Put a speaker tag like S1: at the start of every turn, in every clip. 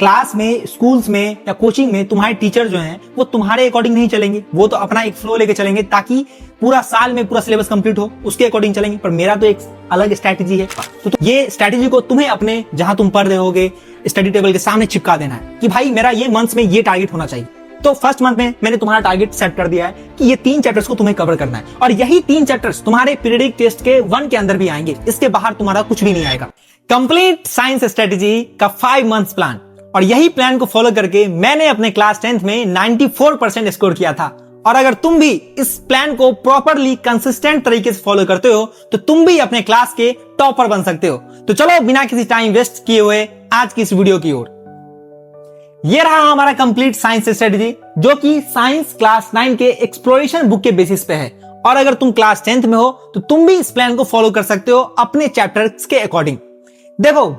S1: Class में, schools में या कोचिंग में तुम्हारे टीचर जो हैं वो तुम्हारे अकॉर्डिंग नहीं चलेंगे, वो तो अपना एक फ्लो लेके चलेंगे ताकि पूरा साल में पूरा सिलेबस कंप्लीट हो, उसके अकॉर्डिंग चलेंगे। पर मेरा तो एक अलग स्ट्रैटेजी है, तो ये स्ट्रैटेजी को तुम्हें अपने जहां तुम पढ़ रहे होगे स्टडी टेबल के सामने चिपका देना है कि भाई मेरा ये मंथ्स में ये टारगेट होना चाहिए। तो फर्स्ट मंथ में मैंने तुम्हारा टारगेट सेट कर दिया है कि ये 3 चैप्टर्स को तुम्हें कवर करना है और यही 3 चैप्टर्स तुम्हारे पीरियडिक टेस्ट के 1 के अंदर भी आएंगे, इसके बाहर तुम्हारा कुछ भी नहीं आएगा। कंप्लीट साइंस स्ट्रेटेजी का 5 मंथ्स प्लान, और यही प्लान को फॉलो करके मैंने अपने क्लास 10th में 94% स्कोर किया था। और अगर तुम भी इस प्लान को प्रॉपरली कंसिस्टेंट तरीके से फॉलो करते हो तो तुम भी अपने क्लास के टॉपर बन सकते हो। तो चलो बिना किसी टाइम वेस्ट किए हुए आज की इस वीडियो की ओर। ये रहा हमारा कंप्लीट साइंस स्ट्रेटेजी जो कि साइंस क्लास 9 के एक्सप्लोरेशन बुक के बेसिस पे है। और अगर तुम क्लास 10th में हो तो तुम भी इस प्लान को फॉलो कर सकते हो अपने चैप्टर्स के अकॉर्डिंग। देखो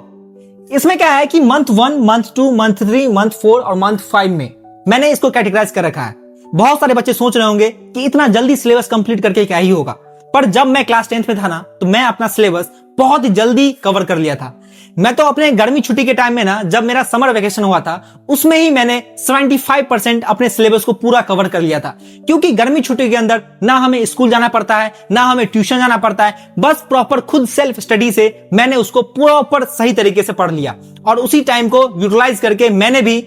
S1: इसमें क्या है कि मंथ 1, मंथ 2, मंथ 3, मंथ 4 और मंथ 5 में मैंने इसको कैटेगराइज कर रखा है। बहुत सारे बच्चे सोच रहे होंगे कि इतना जल्दी सिलेबस कंप्लीट करके क्या ही होगा, पर जब मैं क्लास 10th में था ना तो मैं अपना सिलेबस बहुत ही जल्दी कवर कर लिया था। मैं तो अपने गर्मी छुट्टी के टाइम में ना, जब मेरा समर वेकेशन हुआ था उसमें ही मैंने 75% अपने सिलेबस को पूरा कवर कर लिया था, क्योंकि गर्मी छुट्टी के अंदर ना हमें स्कूल जाना पड़ता है ना हमें ट्यूशन जाना पड़ता है, बस प्रॉपर खुद सेल्फ स्टडी से मैंने उसको प्रॉपर सही तरीके से पढ़ लिया और उसी टाइम को यूटिलाइज करके मैंने भी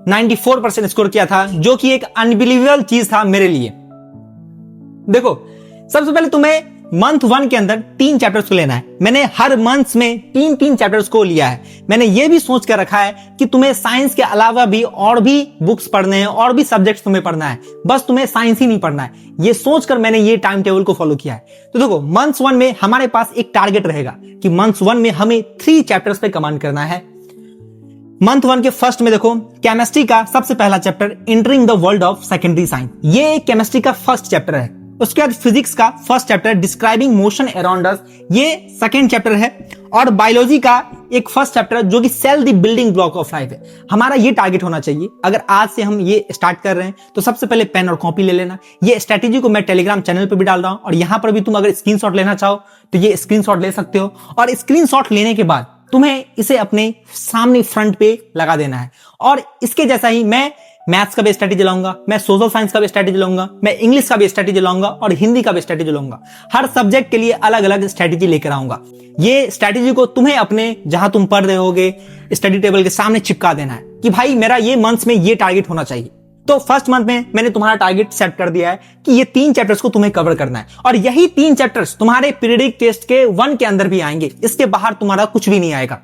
S1: 94% स्कोर किया था, जो कि एक अनबिलीवेबल चीज था मेरे लिए। देखो सबसे पहले तुम्हें मंथ 1 के अंदर 3 चैप्टर्स को लेना है। मैंने हर मंथ में 3-3 चैप्टर्स को लिया है। मैंने ये भी सोच कर रखा है कि तुम्हें साइंस के अलावा भी और भी बुक्स पढ़ने हैं और भी सब्जेक्ट्स तुम्हें पढ़ना है, बस तुम्हें साइंस ही नहीं पढ़ना है। ये सोचकर मैंने ये टाइम टेबल को फॉलो किया है। तो देखो मंथ 1 में हमारे पास एक टारगेट रहेगा कि मंथ 1 में हमें 3 चैप्टर्स पे कमांड करना है। मंथ 1 के फर्स्ट में देखो केमिस्ट्री का सबसे पहला chapter entering the world of secondary science, ये केमिस्ट्री का फर्स्ट चैप्टर है। उसके बाद फिजिक्स का first chapter describing motion around us, ये सेकंड चैप्टर है। और बायोलॉजी का एक फर्स्ट चैप्टर जो कि cell the building block of life है। हमारा ये टारगेट होना चाहिए। अगर आज से हम ये स्टार्ट कर रहे हैं तो सबसे पहले पेन और कॉपी ले लेना। ये स्ट्रेटेजी को मैं टेलीग्राम चैनल पे भी डाल रहा हूं और यहां पर भी तुम अगर स्क्रीनशॉट लेना चाहो तो ये स्क्रीनशॉट ले सकते हो। और स्क्रीनशॉट लेने के बाद तुम्हें इसे अपने सामने फ्रंट पे लगा देना है। और इसके जैसा ही मैं मैथ्स का भी स्ट्रेटेजी लाऊंगा, मैं सोशल साइंस का भी स्ट्रेटेजी लाऊंगा, मैं इंग्लिश का भी स्ट्रेटेजी लाऊंगा और हिंदी का भी स्ट्रेटेजी लाऊंगा। हर सब्जेक्ट के लिए अलग अलग स्ट्रेटेजी लेकर आऊंगा। ये स्ट्रेटेजी को तुम्हें अपने जहां तुम पढ़ रहे होगे स्टडी टेबल के सामने चिपका देना है कि भाई मेरा ये मंथ्स में ये टारगेट होना चाहिए। तो फर्स्ट मंथ में मैंने तुम्हारा टारगेट सेट कर दिया है कि ये 3 चैप्टर्स को तुम्हें कवर करना है और यही 3 चैप्टर्स तुम्हारे पीरियडिक टेस्ट के 1 के अंदर भी आएंगे, इसके बाहर तुम्हारा कुछ भी नहीं आएगा।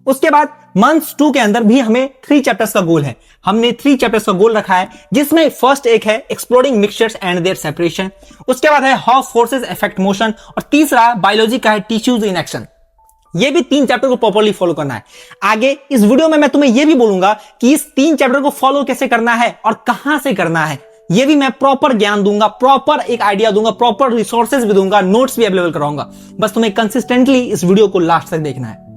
S1: उसके बाद मंथ 2 के अंदर भी हमें 3 चैप्टर्स का गोल है। हमने 3 चैप्टर्स का गोल रखा है, जिसमें फर्स्ट एक है exploring mixtures and their separation, उसके बाद है हाउ फोर्सेस अफेक्ट मोशन और तीसरा बायोलॉजी का है टिश्यूज इन एक्शन। ये भी 3 चैप्टर को प्रॉपर्ली फॉलो करना है। आगे इस वीडियो में मैं तुम्हें यह भी बोलूंगा कि इस 3 चैप्टर को फॉलो कैसे करना है और कहां से करना है। ये भी मैं प्रॉपर ज्ञान दूंगा, प्रॉपर एक आइडिया दूंगा, प्रॉपर रिसोर्सेज भी दूंगा, नोट्स भी अवेलेबल कराऊंगा। बस तुम्हें कंसिस्टेंटली इस वीडियो को लास्ट तक देखना है।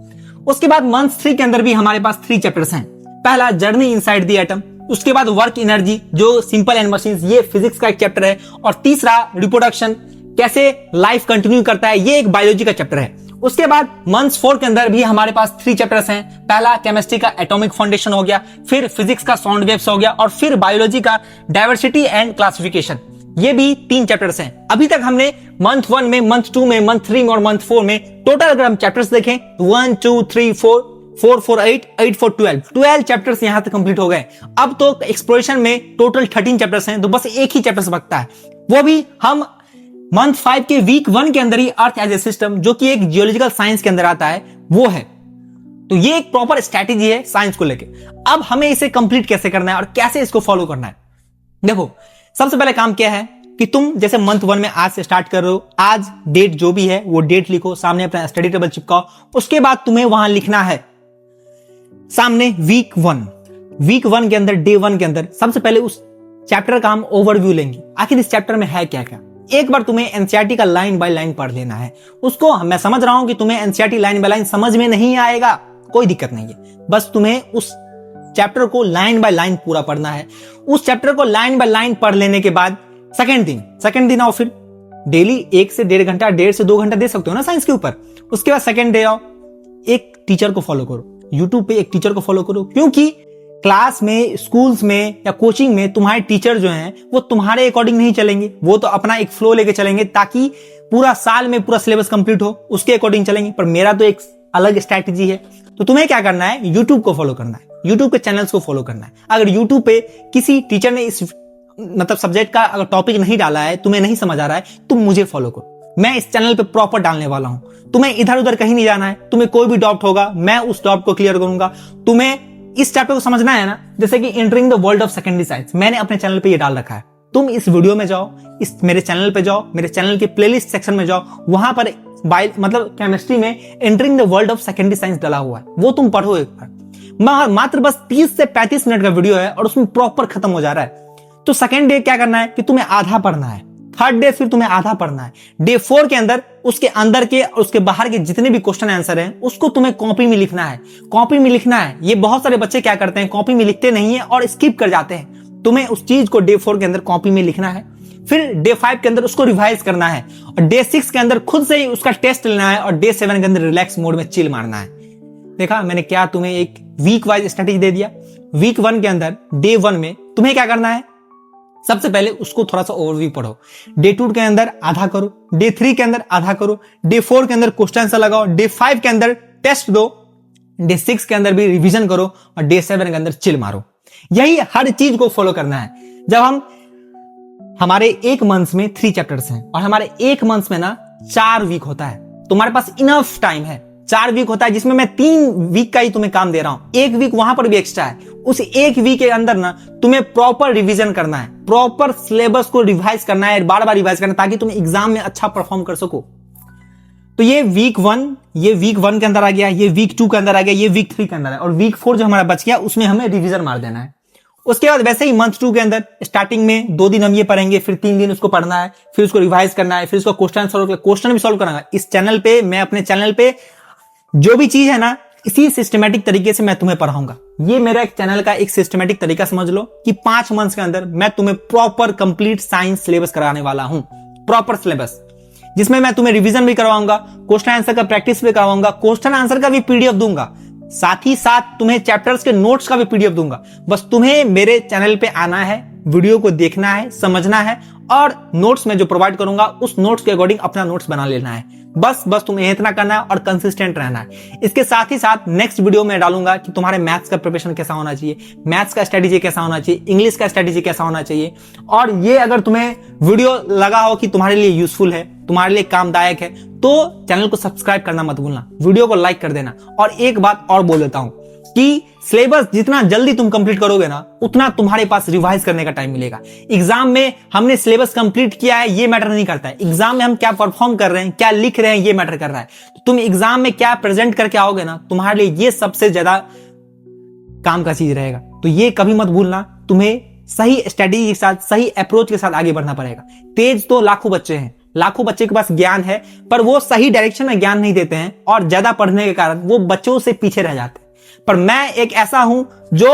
S1: उसके बाद मंथ 3 के अंदर भी हमारे पास 3 चैप्टर्स हैं। पहला जर्नी इनसाइड द एटम, उसके बाद वर्क एनर्जी जो सिंपल एंड मशीन्स, ये फिजिक्स का एक चैप्टर है। और तीसरा रिप्रोडक्शन, कैसे लाइफ कंटिन्यू करता है, ये एक बायोलॉजी का चैप्टर है। उसके बाद मंथ 4 के अंदर भी हमारे पास 3 चैप्टर्स हैं। पहला केमिस्ट्री का एटॉमिक फाउंडेशन हो गया, फिर फिजिक्स का साउंड वेव्स हो गया और फिर बायोलॉजी का डाइवर्सिटी एंड क्लासिफिकेशन। ये भी 3 चैप्टर्स हैं। अभी तक हमने मंथ 1 में, मंथ 2 में, मंथ 3 में और मंथ 4 में टोटल अगर हम चैप्टर्स देखें 1 2 3 4 4 4 8 8 4 12 चैप्टर्स यहां तक कंप्लीट हो गए। अब तो एक्सप्लोरेशन में टोटल 13 चैप्टर्स हैं, तो बस एक ही चैप्टर्स बचता है, वो भी हम मंथ 5 के वीक 1 के अंदर ही अर्थ एज ए सिस्टम, जो कि एक जियोलॉजिकल साइंस के अंदर आता है, वो है। तो ये एक प्रॉपर स्ट्रैटेजी है साइंस को लेके। अब हमें इसे कंप्लीट कैसे करना है और कैसे इसको फॉलो करना है। देखो सबसे पहले काम क्या है कि तुम जैसे मंथ 1 में आज से स्टार्ट कर रहे हो, आज डेट जो भी है वो डेट लिखो, सामने अपना स्टडी टेबल चिपकाओ। उसके बाद तुम्हें वहां लिखना है सामने वीक 1 के अंदर, डे 1 के अंदर सबसे पहले उस चैप्टर का हम ओवरव्यू लेंगे। आखिर इस चैप्टर में है क्या क्या। एक बार तुम्हें एनसीईआरटी का लाइन बाय लाइन पढ़ लेना है। उसको मैं समझ रहा हूं कि तुम्हें एनसीईआरटी लाइन बाय लाइन समझ में नहीं आएगा, कोई दिक्कत नहीं है, बस तुम्हें उस चैप्टर को लाइन बाय लाइन पूरा पढ़ना है। उस चैप्टर को लाइन बाय लाइन पढ़ लेने के बाद सेकंड दिन आओ, फिर डेली 1 से 1.5 घंटा, 1.5 से 2 घंटा दे सकते हो ना साइंस के ऊपर। उसके बाद सेकंड डे आओ, एक टीचर को फॉलो करो, यूट्यूब पे एक टीचर को फॉलो करो, क्योंकि क्लास में, स्कूल्स में या कोचिंग में तुम्हारे टीचर जो हैं वो तुम्हारे अकॉर्डिंग नहीं चलेंगे, वो तो अपना एक फ्लो लेके चलेंगे ताकि पूरा साल में पूरा सिलेबस कंप्लीट हो, उसके अकॉर्डिंग चलेंगे। पर मेरा तो एक अलग स्ट्रैटेजी है। तो तुम्हें क्या करना है, यूट्यूब को फॉलो करना है, यूट्यूब के चैनल्स को फॉलो करना है। अगर यूट्यूब पे किसी टीचर ने इस मतलब सब्जेक्ट का अगर टॉपिक नहीं डाला है, तुम्हें नहीं समझ आ रहा है, तुम मुझे फॉलो करो। मैं इस चैनल पे प्रॉपर डालने वाला हूं। तुम्हें इधर उधर कहीं नहीं जाना है। तुम्हें कोई भी डाउट होगा, मैं उस डाउट को क्लियर करूंगा। तुम्हें इस चैप्टर को समझना है ना, जैसे कि entering the world of secondary science, मैंने अपने चैनल पे ये डाल रखा है। तुम इस वीडियो में जाओ, इस मेरे चैनल पे जाओ, मेरे चैनल के प्लेलिस्ट सेक्शन में जाओ, वहां पर मतलब केमिस्ट्री में entering the world of secondary science डाला हुआ है, वो तुम पढ़ो एक बार। मात्र बस 30 से 35 मिनट का वीडियो है और उसमें प्रॉपर खत्म हो जा रहा है। तो सेकेंड डे क्या करना है कि तुम्हें आधा पढ़ना है, थर्ड डे फिर तुम्हें आधा पढ़ना है, डे 4 के अंदर उसके अंदर के उसके बाहर के जितने भी क्वेश्चन आंसर हैं उसको तुम्हें कॉपी में लिखना है। कॉपी में लिखना है। ये बहुत सारे बच्चे क्या करते हैं, कॉपी में लिखते नहीं है और स्किप कर जाते हैं। तुम्हें उस चीज को डे 4 के अंदर कॉपी में लिखना है, फिर डे 5 के अंदर उसको रिवाइज करना है और डे 6 के अंदर खुद से ही उसका टेस्ट लेना है और डे 7 के अंदर रिलैक्स मोड में चिल मारना है। देखा मैंने क्या तुम्हें एक वीक वाइज स्ट्रेटेजी दे दिया। वीक 1 के अंदर डे 1 में तुम्हें क्या करना है, सबसे पहले उसको थोड़ा सा ओवरव्यू पढ़ो। डे 2 के अंदर आधा करो, डे 3 के अंदर आधा करो, डे 4 के अंदर क्वेश्चन आंसर लगाओ, डे 5 के अंदर टेस्ट दो, डे 6 के अंदर भी रिवीजन करो और डे 7 के अंदर चिल मारो। यही हर चीज को फॉलो करना है। जब हमारे एक मंथ में 3 चैप्टर्स हैं और हमारे एक मंथ में ना 4 वीक होता है, तुम्हारे पास इनफ टाइम है। 4 वीक होता है जिसमें मैं 3 वीक का ही तुम्हें काम दे रहा हूं, 1 वीक वहां पर भी एक्स्ट्रा है। उस 1 वीक के अंदर ना तुम्हें प्रॉपर रिवीजन करना है, प्रॉपर सिलेबस को रिवाइज करना है, बार बार रिवाइज करना है ताकि तुम एग्जाम में अच्छा परफॉर्म कर सको। तो ये वीक 1 के अंदर आ गया, ये वीक 2 के अंदर आ गया, ये वीक 3 के अंदर है और वीक 4 जो हमारा बच गया उसमें हमें रिवीजन मार देना है। उसके बाद वैसे ही मंथ 2 के अंदर स्टार्टिंग में 2 दिन हम ये पढ़ेंगे, फिर 3 दिन उसको पढ़ना है, फिर उसको रिवाइज करना है, फिर उसको क्वेश्चन भी सॉल्व करना है। इस चैनल पे मैं अपने चैनल पे जो भी चीज है ना इसी सिस्टमेटिक तरीके से मैं तुम्हें पढ़ाऊंगा। ये मेरा एक चैनल का एक सिस्टमेटिक तरीका समझ लो कि 5 मंथ्स के अंदर मैं तुम्हें प्रॉपर कंप्लीट साइंस सिलेबस कराने वाला हूं। प्रॉपर सिलेबस जिसमें मैं तुम्हें रिवीजन भी करवाऊंगा, क्वेश्चन आंसर का प्रैक्टिस भी करवाऊंगा, क्वेश्चन आंसर का भी पीडीएफ दूंगा, साथ ही साथ तुम्हें चैप्टर्स के नोट्स का भी पीडीएफ दूंगा। बस तुम्हें मेरे चैनल पे आना है, वीडियो को देखना है, समझना है और नोट्स में जो प्रोवाइड करूंगा उस नोट्स के अकॉर्डिंग अपना नोट्स बना लेना है। बस तुम्हें इतना करना है और कंसिस्टेंट रहना है। इसके साथ ही साथ नेक्स्ट वीडियो में डालूंगा कि तुम्हारे मैथ्स का प्रिपरेशन कैसा होना चाहिए, मैथ्स का स्ट्रेटेजी कैसा होना चाहिए, इंग्लिश का स्ट्रेटेजी कैसा होना चाहिए। और ये अगर तुम्हें वीडियो लगा हो कि तुम्हारे लिए यूजफुल है, तुम्हारे लिए कामदायक है, तो चैनल को सब्सक्राइब करना मत भूलना, वीडियो को लाइक कर देना। और एक बात और बोल देता हूं कि सिलेबस जितना जल्दी तुम कंप्लीट करोगे ना उतना तुम्हारे पास रिवाइज करने का टाइम मिलेगा। एग्जाम में हमने सिलेबस कंप्लीट किया है ये मैटर नहीं करता है, एग्जाम में हम क्या परफॉर्म कर रहे हैं, क्या लिख रहे हैं ये मैटर कर रहा है। तो तुम एग्जाम में क्या प्रेजेंट करके आओगे ना, तुम्हारे लिए ये सबसे ज्यादा काम का चीज रहेगा। तो ये कभी मत भूलना, तुम्हें सही स्ट्रेटेजी के साथ, सही अप्रोच के साथ आगे बढ़ना पड़ेगा। तेज तो लाखों बच्चे हैं, लाखों बच्चे के पास ज्ञान है, पर वो सही डायरेक्शन में ज्ञान नहीं देते हैं और ज्यादा पढ़ने के कारण वो बच्चों से पीछे रह जाते हैं। पर मैं एक ऐसा हूं जो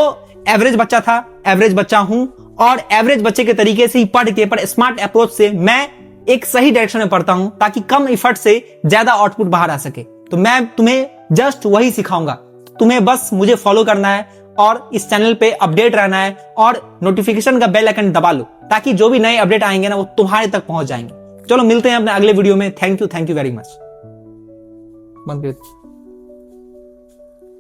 S1: एवरेज बच्चा था, एवरेज बच्चा हूं और एवरेज बच्चे के तरीके से ही पढ़ के, पर स्मार्ट अप्रोच से मैं एक सही डायरेक्शन में पढ़ता हूं ताकि कम इफर्ट से ज्यादा आउटपुट बाहर आ सके। तो मैं तुम्हें जस्ट वही सिखाऊंगा। तुम्हें बस मुझे फॉलो करना है और इस चैनल पे अपडेट रहना है और नोटिफिकेशन का बेल आइकन दबा लो ताकि जो भी नए अपडेट आएंगे ना वो तुम्हारे तक पहुंच जाएंगे। चलो मिलते हैं अपने अगले वीडियो में। Thank you very much.